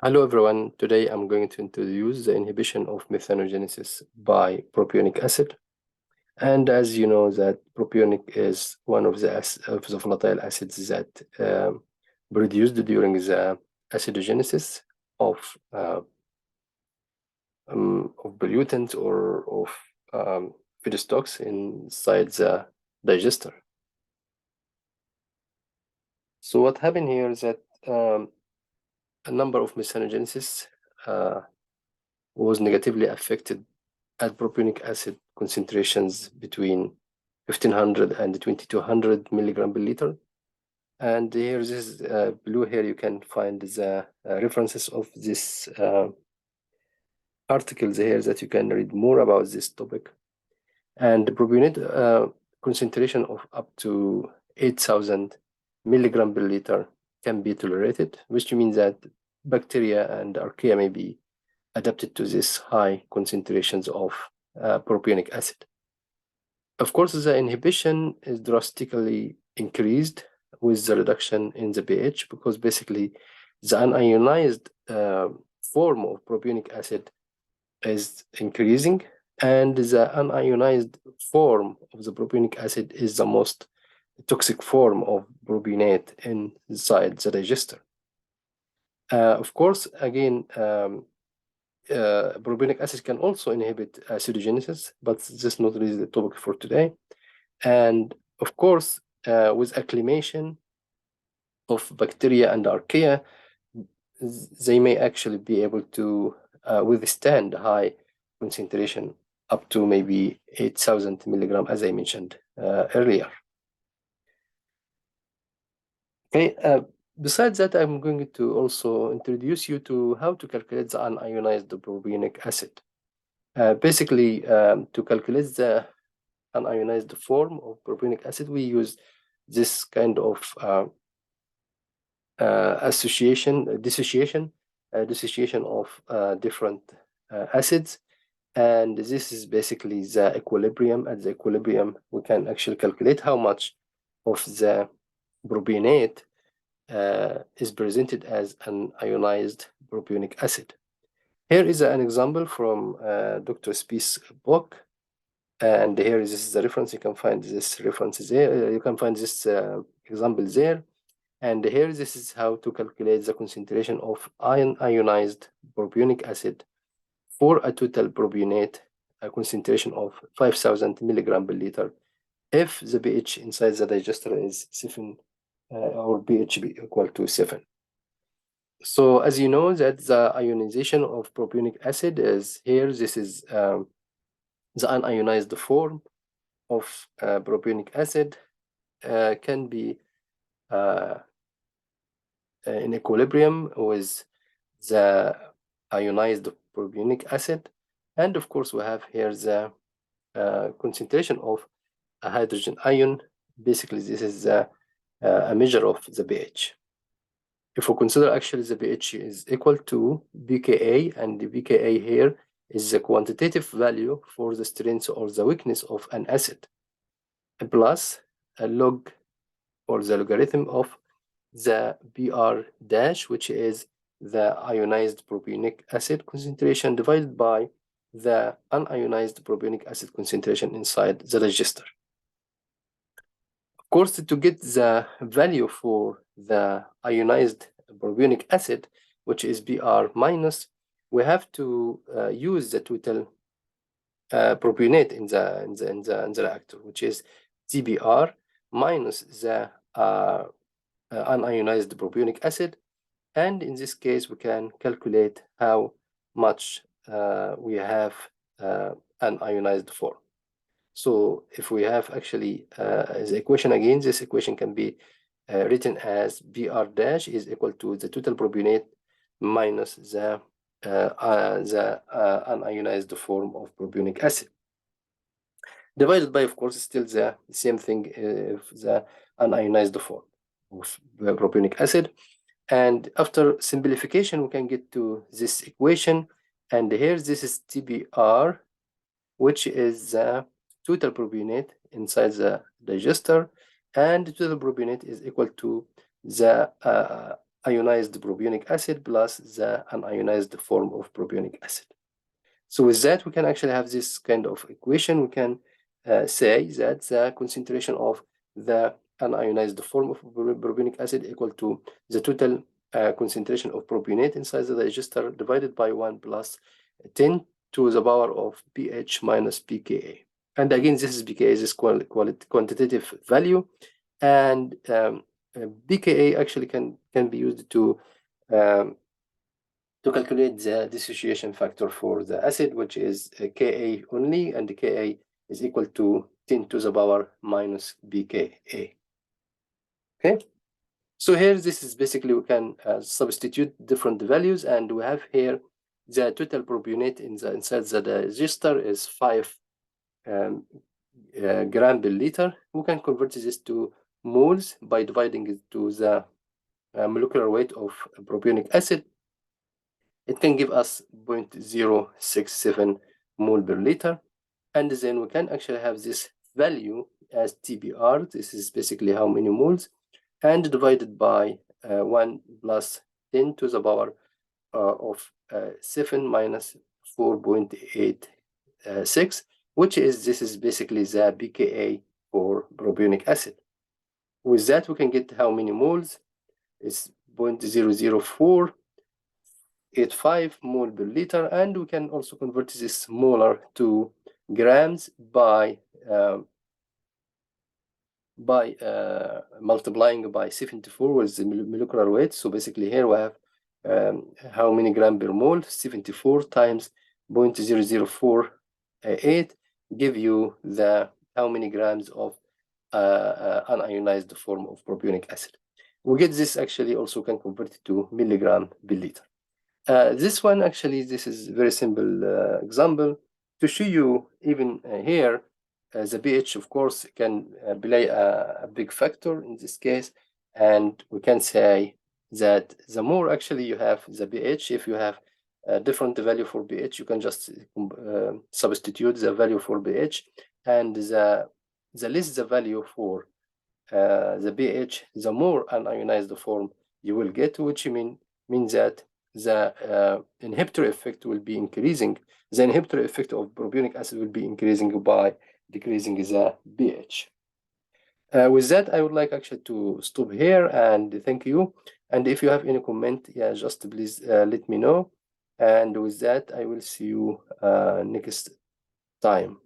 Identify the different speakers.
Speaker 1: Hello everyone, today I'm going to introduce the inhibition of methanogenesis by propionic acid. And as you know that propionic is one of the volatile acids that produced during the acidogenesis of pollutants or of feedstocks inside the digester. So what happened here is that a number of methanogenesis was negatively affected at propionic acid concentrations between 1500 and 2200 milligram per liter. And here, this blue here, you can find the references of this articles here that you can read more about this topic. And the propionate concentration of up to 8000 milligram per liter can be tolerated, which means that bacteria and archaea may be adapted to this high concentrations of propionic acid. Of course, the inhibition is drastically increased with the reduction in the pH, because basically the unionized form of propionic acid is increasing, and the unionized form of the propionic acid is the most toxic form of propionate inside the digester. Of course, again, propionic acid can also inhibit acidogenesis, but this is not really the topic for today. And of course, with acclimation of bacteria and archaea, they may actually be able to withstand high concentration up to maybe 8000 milligram, as I mentioned earlier. Okay. Besides that, I'm going to also introduce you to how to calculate the unionized propionic acid. Basically, to calculate the unionized form of propionic acid, we use this kind of dissociation of different acids, and this is basically the equilibrium. At the equilibrium, we can actually calculate how much of the propionate is presented as an ionized propionic acid. Here is an example from Dr. Speece's book, and here this is the reference. You can find this reference there. You can find this example there, and here this is how to calculate the concentration of ionized propionic acid for a total propionate, a concentration of 5000 milligram per liter, if the pH inside the digester is 7 or pH equal to 7. So as you know that the ionization of propionic acid is here, this is the unionized form of propionic acid can be in equilibrium with the ionized propionic acid. And of course, we have here the concentration of a hydrogen ion. Basically, this is a measure of the pH. If we consider actually the pH is equal to pKa, and the pKa here is the quantitative value for the strength or the weakness of an acid, plus a log or the logarithm of the Br dash, which is the ionized propionic acid concentration, divided by the unionized propionic acid concentration inside the digester. Of course, to get the value for the ionized propionic acid, which is Br minus, we have to use the total propionate in the reactor, which is TBr minus the unionized propionic acid. And in this case, we can calculate how much we have an ionized form. So if we have actually the equation again, this equation can be written as Br dash is equal to the total propionate minus the unionized form of propionic acid, divided by, of course, still the same thing if the unionized form of propionic acid. And after simplification, we can get to this equation. And here, this is TBr, which is the total propionate inside the digester, and the total propionate is equal to the ionized propionic acid plus the unionized form of propionic acid. So with that, we can actually have this kind of equation. We can say that the concentration of the unionized form of propionic acid equal to the total concentration of propionate inside the digester divided by 1 plus 10 to the power of pH minus pKa. And again, this is pKa, this quantitative value, and pKa actually can be used to calculate the dissociation factor for the acid, which is Ka only, and the Ka is equal to 10 to the power minus pKa. Okay, so here this is basically we can substitute different values, and we have here the total propionate inside the digester is 5 gram per liter. We can convert this to moles by dividing it to the molecular weight of propionic acid. It can give us 0.067 mole per liter, and then we can actually have this value as TBR. This is basically how many moles, and divided by 1 plus 10 to the power of 7 minus 4.86, which is, this is basically the pKa for propionic acid. With that, we can get how many moles. It's 0.00485 mole per liter, and we can also convert this molar to grams by multiplying by 74 with the molecular weight. So basically here we have how many gram per mole. 74 times 0.0048 give you the how many grams of unionized form of propionic acid. We get this actually also can convert it to milligram per liter. This one actually, this is very simple example to show you even here the pH, of course, can play a big factor in this case, and we can say that the more actually you have the pH, if you have a different value for pH, you can just substitute the value for pH, and the less the value for the pH, the more unionized form you will get, which means that the inhibitory effect will be increasing. The inhibitory effect of propionic acid will be increasing by decreasing the pH. With that, I would like actually to stop here and thank you. And if you have any comment, yeah, just please let me know. And with that, I will see you next time.